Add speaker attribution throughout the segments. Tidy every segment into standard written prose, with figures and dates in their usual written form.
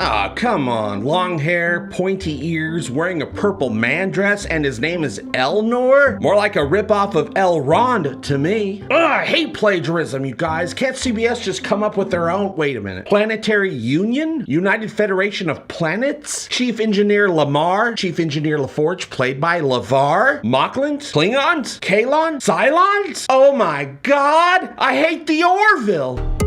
Speaker 1: Ah, come on. Long hair, pointy ears, wearing a purple man dress, and his name is Elnor? More like a ripoff of Elrond to me. Ugh, I hate plagiarism, you guys. Can't CBS just come up with their own? Wait a minute. Planetary Union? United Federation of Planets? Chief Engineer Lamar? Chief Engineer LaForge, played by LeVar? Mocklins? Klingons? Kalon? Cylons? Oh my god! I hate the Orville!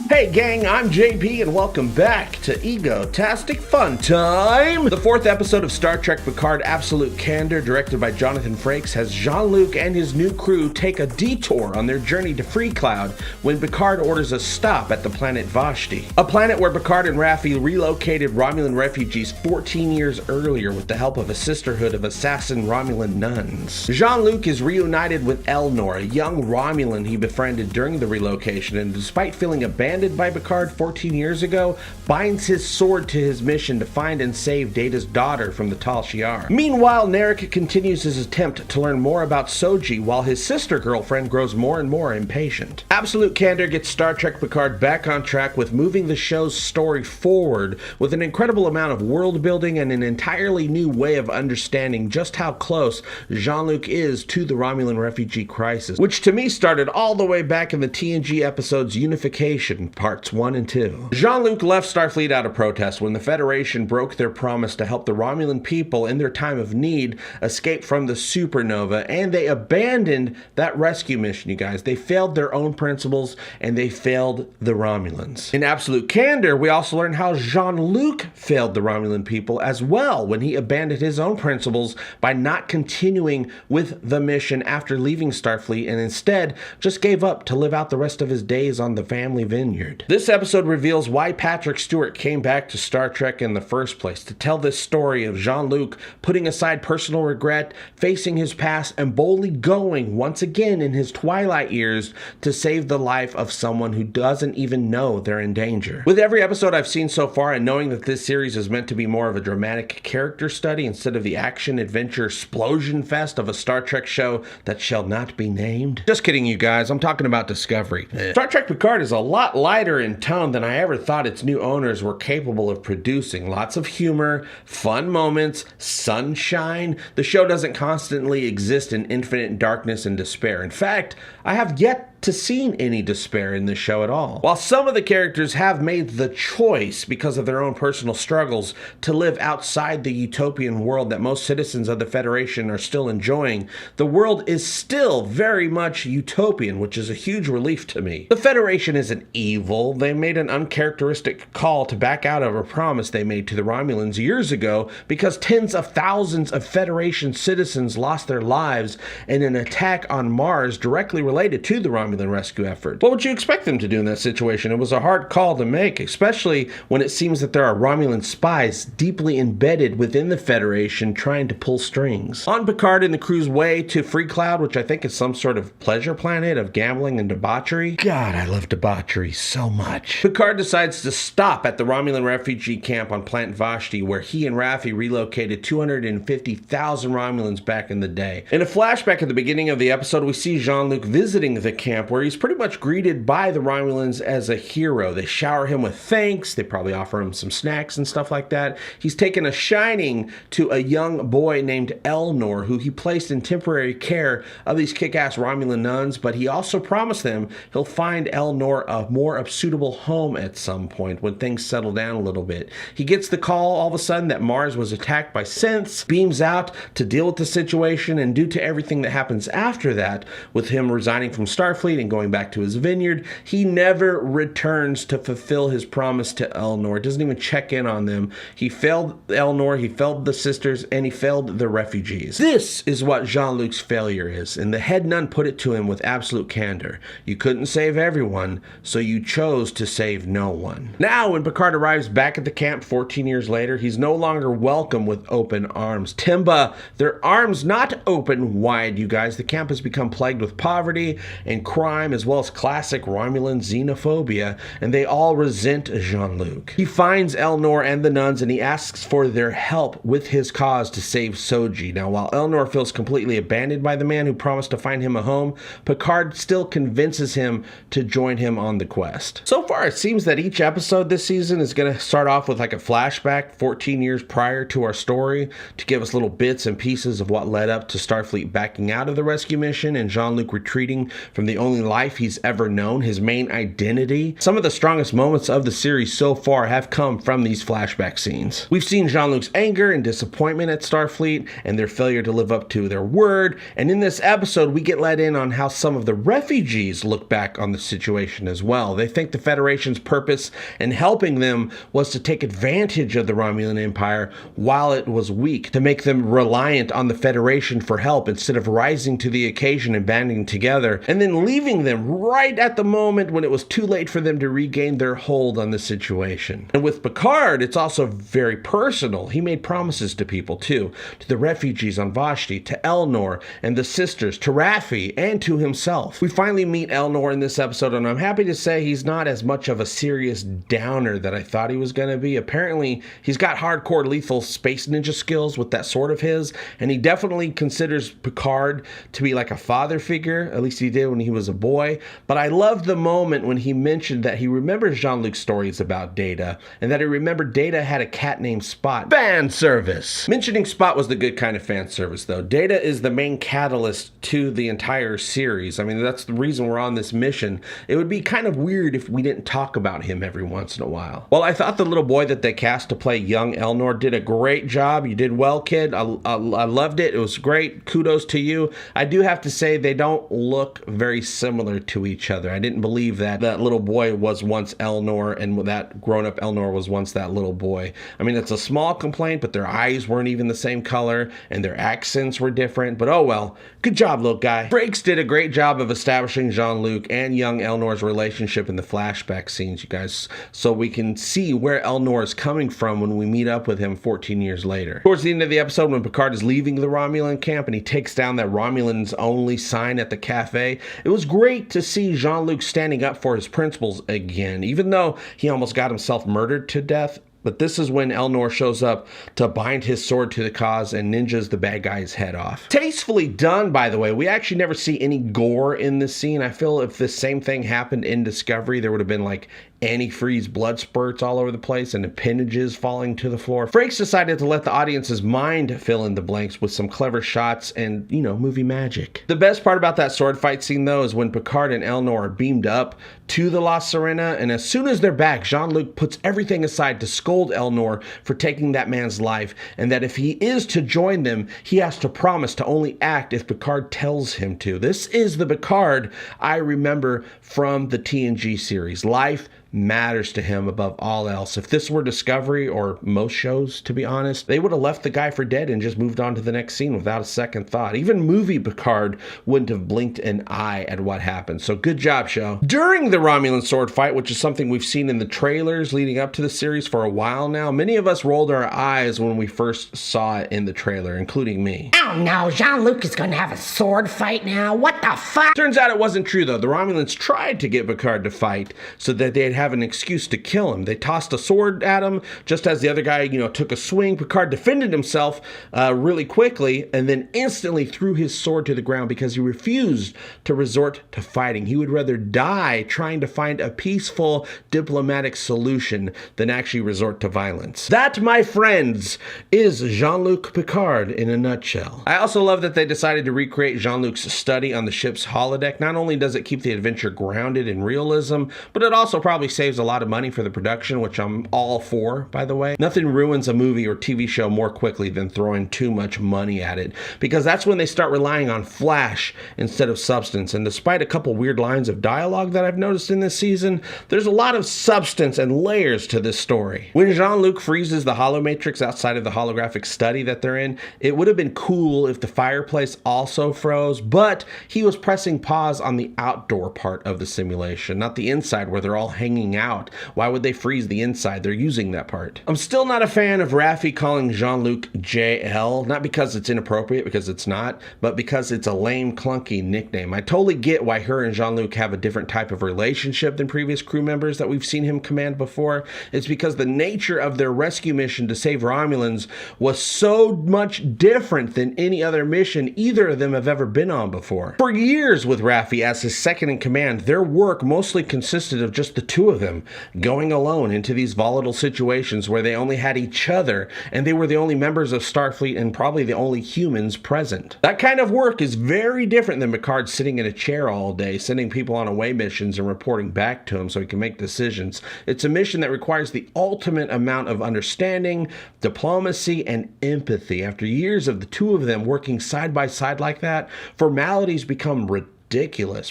Speaker 1: Hey gang, I'm JP and welcome back to Egotastic FunTime! The fourth episode of Star Trek Picard Absolute Candor, directed by Jonathan Frakes, has Jean-Luc and his new crew take a detour on their journey to Freecloud when Picard orders a stop at the planet Vashti, a planet where Picard and Raffi relocated Romulan refugees 14 years earlier with the help of a sisterhood of assassin Romulan nuns. Jean-Luc is reunited with Elnor, a young Romulan he befriended during the relocation, and despite feeling abandoned by Picard 14 years ago, binds his sword to his mission to find and save Data's daughter from the Tal Shiar. Meanwhile, Narek continues his attempt to learn more about Soji while his sister girlfriend grows more and more impatient. Absolute Candor gets Star Trek Picard back on track with moving the show's story forward with an incredible amount of world building and an entirely new way of understanding just how close Jean-Luc is to the Romulan refugee crisis, which to me started all the way back in the TNG episodes Unification, Parts 1 and 2. Jean-Luc left Starfleet out of protest when the Federation broke their promise to help the Romulan people in their time of need escape from the supernova, and they abandoned that rescue mission, you guys. They failed their own principles, and they failed the Romulans. In Absolute Candor, we also learn how Jean-Luc failed the Romulan people as well when he abandoned his own principles by not continuing with the mission after leaving Starfleet and instead just gave up to live out the rest of his days on the family vineyard. This episode reveals why Patrick Stewart came back to Star Trek in the first place, to tell this story of Jean-Luc putting aside personal regret, facing his past, and boldly going once again in his twilight years to save the life of someone who doesn't even know they're in danger. With every episode I've seen so far, and knowing that this series is meant to be more of a dramatic character study instead of the action, adventure, explosion fest of a Star Trek show that shall not be named. Just kidding, you guys. I'm talking about Discovery. Star Trek Picard is a lot lighter in tone than I ever thought its new owners were capable of producing. Lots of humor, fun moments, sunshine. The show doesn't constantly exist in infinite darkness and despair. In fact, I have yet to see any despair in this show at all. While some of the characters have made the choice, because of their own personal struggles, to live outside the utopian world that most citizens of the Federation are still enjoying, the world is still very much utopian, which is a huge relief to me. The Federation isn't evil. They made an uncharacteristic call to back out of a promise they made to the Romulans years ago because tens of thousands of Federation citizens lost their lives in an attack on Mars directly related to the Romulan rescue effort. What would you expect them to do in that situation? It was a hard call to make, especially when it seems that there are Romulan spies deeply embedded within the Federation trying to pull strings. On Picard and the crew's way to Freecloud, which I think is some sort of pleasure planet of gambling and debauchery. God, I love debauchery so much. Picard decides to stop at the Romulan refugee camp on planet Vashti, where he and Raffi relocated 250,000 Romulans back in the day. In a flashback at the beginning of the episode, we see Jean-Luc visiting the camp where he's pretty much greeted by the Romulans as a hero. They shower him with thanks. They probably offer him some snacks and stuff like that. He's taken a shining to a young boy named Elnor, who he placed in temporary care of these kick-ass Romulan nuns, but he also promised them he'll find Elnor a more suitable home at some point when things settle down a little bit. He gets the call all of a sudden that Mars was attacked by synths, beams out to deal with the situation, and due to everything that happens after that, with him resigning from Starfleet and going back to his vineyard, he never returns to fulfill his promise to Elnor. Doesn't even check in on them. He failed Elnor, he failed the sisters, and he failed the refugees. This is what Jean-Luc's failure is, and the head nun put it to him with absolute candor. You couldn't save everyone, so you chose to save no one. Now, when Picard arrives back at the camp 14 years later, he's no longer welcome with open arms. Timba, their arms not open wide, you guys. The camp has become plagued with poverty and crime, as well as classic Romulan xenophobia, and they all resent Jean-Luc. He finds Elnor and the nuns, and he asks for their help with his cause to save Soji. Now, while Elnor feels completely abandoned by the man who promised to find him a home, Picard still convinces him to join him on the quest. So far, it seems that each episode this season is going to start off with like a flashback 14 years prior to our story to give us little bits and pieces of what led up to Starfleet backing out of the rescue mission and Jean-Luc retreating from the only life he's ever known, his main identity. Some of the strongest moments of the series so far have come from these flashback scenes. We've seen Jean-Luc's anger and disappointment at Starfleet and their failure to live up to their word, and in this episode we get let in on how some of the refugees look back on the situation as well. They think the Federation's purpose in helping them was to take advantage of the Romulan Empire while it was weak, to make them reliant on the Federation for help instead of rising to the occasion and banding together, and then leaving them right at the moment when it was too late for them to regain their hold on the situation. And with Picard, it's also very personal. He made promises to people too, to the refugees on Vashti, to Elnor and the sisters, to Raffi, and to himself. We finally meet Elnor in this episode, and I'm happy to say he's not as much of a serious downer that I thought he was going to be. Apparently, he's got hardcore lethal space ninja skills with that sword of his, and he definitely considers Picard to be like a father figure, at least he did when he was a boy. But I loved the moment when he mentioned that he remembers Jean-Luc's stories about Data, and that he remembered Data had a cat named Spot. Fan service! Mentioning Spot was the good kind of fan service, though. Data is the main catalyst to the entire series. I mean, that's the reason we're on this mission. It would be kind of weird if we didn't talk about him every once in a while. Well, I thought the little boy that they cast to play young Elnor did a great job. You did well, kid. I loved it. It was great. Kudos to you. I do have to say they don't look very similar to each other. I didn't believe that that little boy was once Elnor and that grown-up Elnor was once that little boy. I mean, it's a small complaint, but their eyes weren't even the same color and their accents were different, but oh well. Good job, little guy. Frakes did a great job of establishing Jean-Luc and young Elnor's relationship in the flashback scenes, you guys, so we can see where Elnor is coming from when we meet up with him 14 years later. Towards the end of the episode, when Picard is leaving the Romulan camp and he takes down that Romulan's only sign at the cafe, it was great to see Jean-Luc standing up for his principles again, even though he almost got himself murdered to death. But this is when Elnor shows up to bind his sword to the cause and ninjas the bad guy's head off. Tastefully done, by the way. We actually never see any gore in this scene. I feel if this same thing happened in Discovery, there would have been like antifreeze blood spurts all over the place and appendages falling to the floor. Frakes decided to let the audience's mind fill in the blanks with some clever shots and, you know, movie magic. The best part about that sword fight scene, though, is when Picard and Elnor are beamed up to the La Sirena, and as soon as they're back, Jean-Luc puts everything aside to scold Elnor for taking that man's life, and that if he is to join them, he has to promise to only act if Picard tells him to. This is the Picard I remember from the TNG series. Life matters to him above all else. If this were Discovery, or most shows, to be honest, they would have left the guy for dead and just moved on to the next scene without a second thought. Even movie Picard wouldn't have blinked an eye at what happened. So good job, show. During the Romulan sword fight, which is something we've seen in the trailers leading up to the series for a while now, many of us rolled our eyes when we first saw it in the trailer, including me.
Speaker 2: Oh no, Jean-Luc is going to have a sword fight now? What the fuck?
Speaker 1: Turns out it wasn't true, though. The Romulans tried to get Picard to fight so that they'd have an excuse to kill him. They tossed a sword at him just as the other guy, took a swing. Picard defended himself really quickly and then instantly threw his sword to the ground because he refused to resort to fighting. He would rather die trying to find a peaceful diplomatic solution than actually resort to violence. That, my friends, is Jean-Luc Picard in a nutshell. I also love that they decided to recreate Jean-Luc's study on the ship's holodeck. Not only does it keep the adventure grounded in realism, but it also probably saves a lot of money for the production, which I'm all for, by the way. Nothing ruins a movie or TV show more quickly than throwing too much money at it, because that's when they start relying on flash instead of substance. And despite a couple weird lines of dialogue that I've noticed in this season, there's a lot of substance and layers to this story. When Jean-Luc freezes the holomatrix outside of the holographic study that they're in, it would have been cool if the fireplace also froze, but he was pressing pause on the outdoor part of the simulation, not the inside where they're all hanging out. Why would they freeze the inside? They're using that part. I'm still not a fan of Raffi calling Jean-Luc JL, not because it's inappropriate, because it's not, but because it's a lame, clunky nickname. I totally get why her and Jean-Luc have a different type of relationship than previous crew members that we've seen him command before. It's because the nature of their rescue mission to save Romulans was so much different than any other mission either of them have ever been on before. For years with Raffi as his second in command, their work mostly consisted of just the two of them going alone into these volatile situations where they only had each other and they were the only members of Starfleet and probably the only humans present. That kind of work is very different than Picard sitting in a chair all day, sending people on away missions and reporting back to him so he can make decisions. It's a mission that requires the ultimate amount of understanding, diplomacy, and empathy. After years of the two of them working side by side like that, formalities become ridiculous.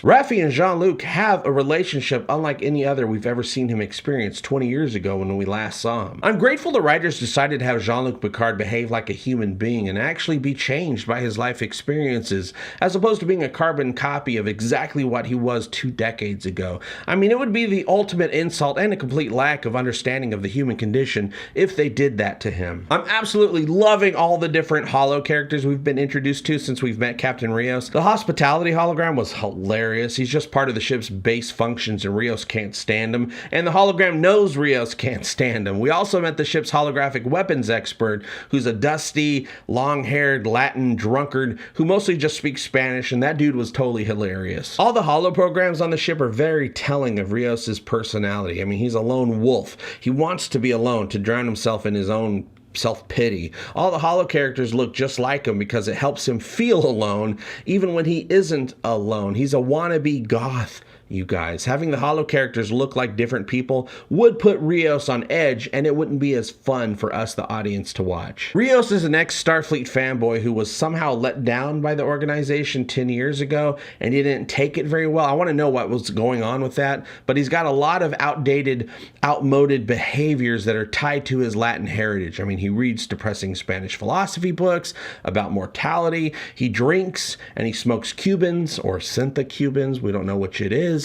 Speaker 1: Raffi and Jean-Luc have a relationship unlike any other we've ever seen him experience 20 years ago when we last saw him. I'm grateful the writers decided to have Jean-Luc Picard behave like a human being and actually be changed by his life experiences, as opposed to being a carbon copy of exactly what he was 2 decades ago. I mean, it would be the ultimate insult and a complete lack of understanding of the human condition if they did that to him. I'm absolutely loving all the different holo characters we've been introduced to since we've met Captain Rios. The hospitality hologram was hilarious. He's just part of the ship's base functions and Rios can't stand him, and the hologram knows Rios can't stand him. We also met the ship's holographic weapons expert, who's a dusty, long-haired Latin drunkard who mostly just speaks Spanish, and that dude was totally hilarious. All the holo programs on the ship are very telling of Rios's personality. I mean, he's a lone wolf. He wants to be alone, to drown himself in his own self-pity. All the holo characters look just like him because it helps him feel alone even when he isn't alone. He's a wannabe goth, you guys. Having the holo characters look like different people would put Rios on edge, and it wouldn't be as fun for us, the audience, to watch. Rios is an ex-Starfleet fanboy who was somehow let down by the organization 10 years ago, and he didn't take it very well. I want to know what was going on with that, but he's got a lot of outmoded behaviors that are tied to his Latin heritage. I mean, he reads depressing Spanish philosophy books about mortality, he drinks, and he smokes Cubans, or Syntha Cubans, we don't know which it is.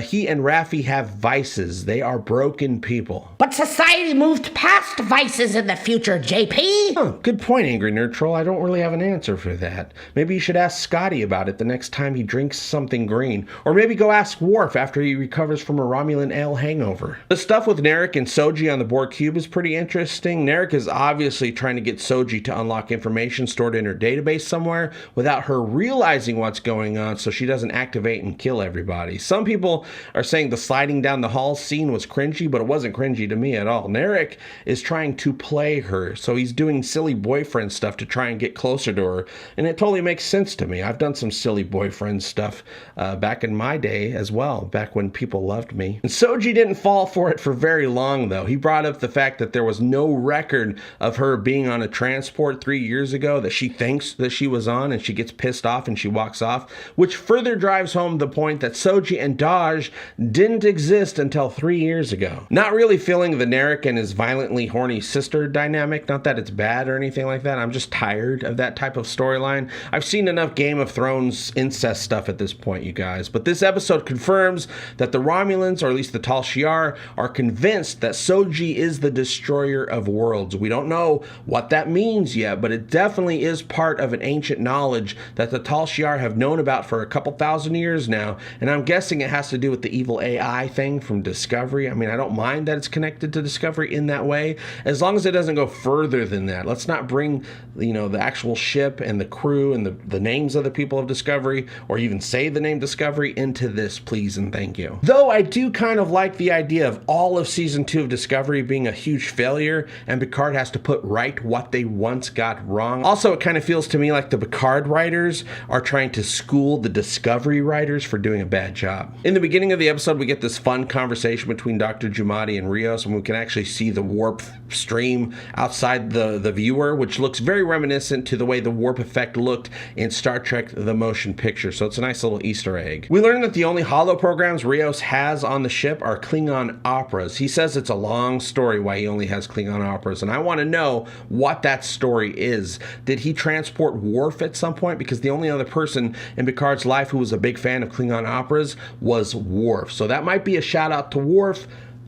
Speaker 1: He and Raffi have vices. They are broken people.
Speaker 2: But society moved past vices in the future, JP.
Speaker 1: Huh, good point, Angry Nerd Troll. I don't really have an answer for that. Maybe you should ask Scotty about it the next time he drinks something green. Or maybe go ask Worf after he recovers from a Romulan ale hangover. The stuff with Narek and Soji on the Borg cube is pretty interesting. Narek is obviously trying to get Soji to unlock information stored in her database somewhere without her realizing what's going on so she doesn't activate and kill everybody. Some people are saying the sliding down the hall scene was cringy, but it wasn't cringy to me at all. Narek is trying to play her, so he's doing silly boyfriend stuff to try and get closer to her, and it totally makes sense to me. I've done some silly boyfriend stuff back in my day as well, back when people loved me. And Soji didn't fall for it for very long, though. He brought up the fact that there was no record of her being on a transport 3 years ago that she thinks that she was on, and she gets pissed off and she walks off, which further drives home the point that Soji and Daj didn't exist until 3 years ago. Not really feeling the Narek and his violently horny sister dynamic, not that it's bad or anything like that, I'm just tired of that type of storyline. I've seen enough Game of Thrones incest stuff at this point, you guys, but this episode confirms that the Romulans, or at least the Tal Shiar, are convinced that Soji is the destroyer of worlds. We don't know what that means yet, but it definitely is part of an ancient knowledge that the Tal Shiar have known about for a couple thousand years now, and I'm guessing it has to do with the evil AI thing from Discovery. I mean, I don't mind that it's connected to Discovery in that way, as long as it doesn't go further than that. Let's not bring, you know, the actual ship and the crew and the names of the people of Discovery, or even say the name Discovery, into this, please and thank you. Though I do kind of like the idea of all of season 2 of Discovery being a huge failure and Picard has has to put right what they once got wrong. Also, it kind of feels to me like the Picard writers are trying to school the Discovery writers for doing a bad job. In the beginning of the episode, we get this fun conversation between Dr. Giamatti and Rios, and we can actually see the warp stream outside the viewer, which looks very reminiscent to the way the warp effect looked in Star Trek The Motion Picture, so it's a nice little Easter egg. We learn that the only holo programs Rios has on the ship are Klingon operas. He says it's a long story why he only has Klingon operas, and I want to know what that story is. Did he transport Worf at some point? Because the only other person in Picard's life who was a big fan of Klingon operas was Worf, so that might be a shout out to Worf.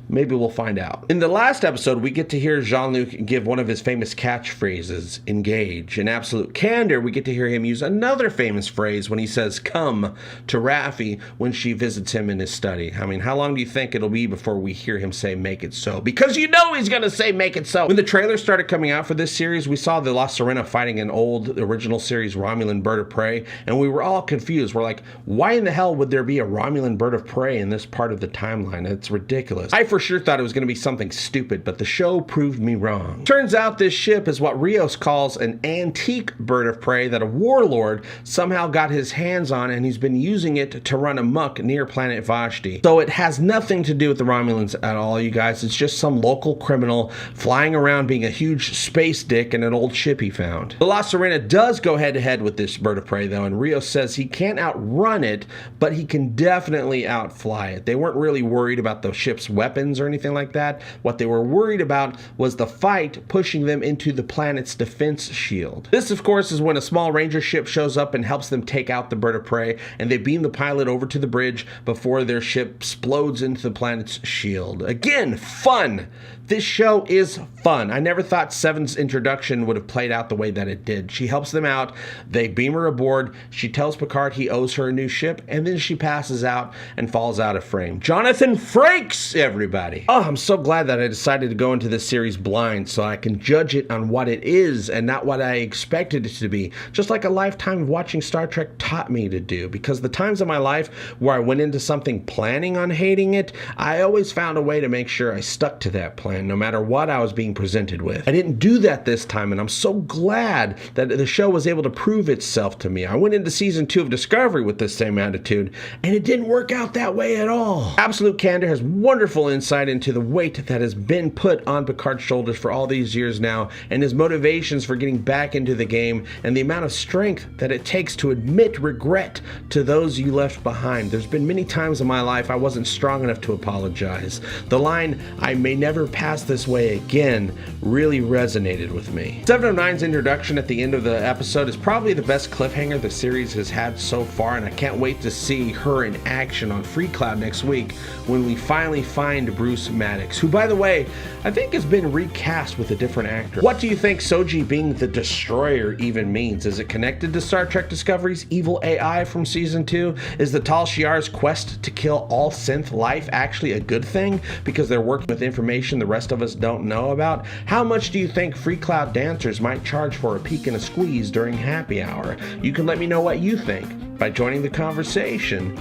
Speaker 1: Maybe we'll find out. In the last episode, we get to hear Jean-Luc give one of his famous catchphrases, engage. In Absolute Candor, we get to hear him use another famous phrase when he says come to Raffi when she visits him in his study. I mean, how long do you think it'll be before we hear him say make it so? Because you know he's gonna say make it so. When the trailer started coming out for this series, we saw the La Sirena fighting an old original series Romulan bird of prey, and we were all confused. We're like, why in the hell would there be a Romulan bird of prey in this part of the timeline? It's ridiculous. I for sure thought it was going to be something stupid, but the show proved me wrong. Turns out this ship is what Rios calls an antique bird of prey that a warlord somehow got his hands on, and he's been using it to run amok near planet Vashti. So it has nothing to do with the Romulans at all, you guys. It's just some local criminal flying around being a huge space dick in an old ship he found. The La Sirena does go head to head with this bird of prey though, and Rios says he can't outrun it, but he can definitely outfly it. They weren't really worried about the ship's weapons or anything like that. What they were worried about was the fight pushing them into the planet's defense shield. This, of course, is when a small ranger ship shows up and helps them take out the bird of prey, and they beam the pilot over to the bridge before their ship explodes into the planet's shield. Again, fun! This show is fun. I never thought Seven's introduction would have played out the way that it did. She helps them out, they beam her aboard, she tells Picard he owes her a new ship, and then she passes out and falls out of frame. Jonathan Frakes, everybody! Oh, I'm so glad that I decided to go into this series blind so I can judge it on what it is and not what I expected it to be, just like a lifetime of watching Star Trek taught me to do, because the times in my life where I went into something planning on hating it, I always found a way to make sure I stuck to that plan, no matter what I was being presented with. I didn't do that this time, and I'm so glad that the show was able to prove itself to me. I went into season 2 of Discovery with this same attitude, and it didn't work out that way at all. Absolute Candor has wonderful insight into the weight that has been put on Picard's shoulders for all these years now, and his motivations for getting back into the game, and the amount of strength that it takes to admit regret to those you left behind. There's been many times in my life I wasn't strong enough to apologize. The line, "I may never pass this way again," really resonated with me. 709's introduction at the end of the episode is probably the best cliffhanger the series has had so far, and I can't wait to see her in action on Freecloud next week when we finally find Bruce Maddox, who, by the way, I think has been recast with a different actor. What do you think Soji being the Destroyer even means? Is it connected to Star Trek Discovery's evil AI from season 2? Is the Tal Shiar's quest to kill all synth life actually a good thing because they're working with information the rest of us don't know about? How much do you think Freecloud dancers might charge for a peek and a squeeze during happy hour? You can let me know what you think by joining the conversation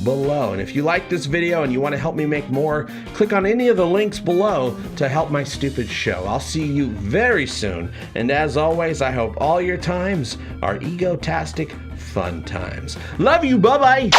Speaker 1: below. And if you like this video and you want to help me make more, click on any of the links below to help my stupid show. I'll see you very soon, and as always, I hope all your times are egotastic fun times. Love you, bye-bye!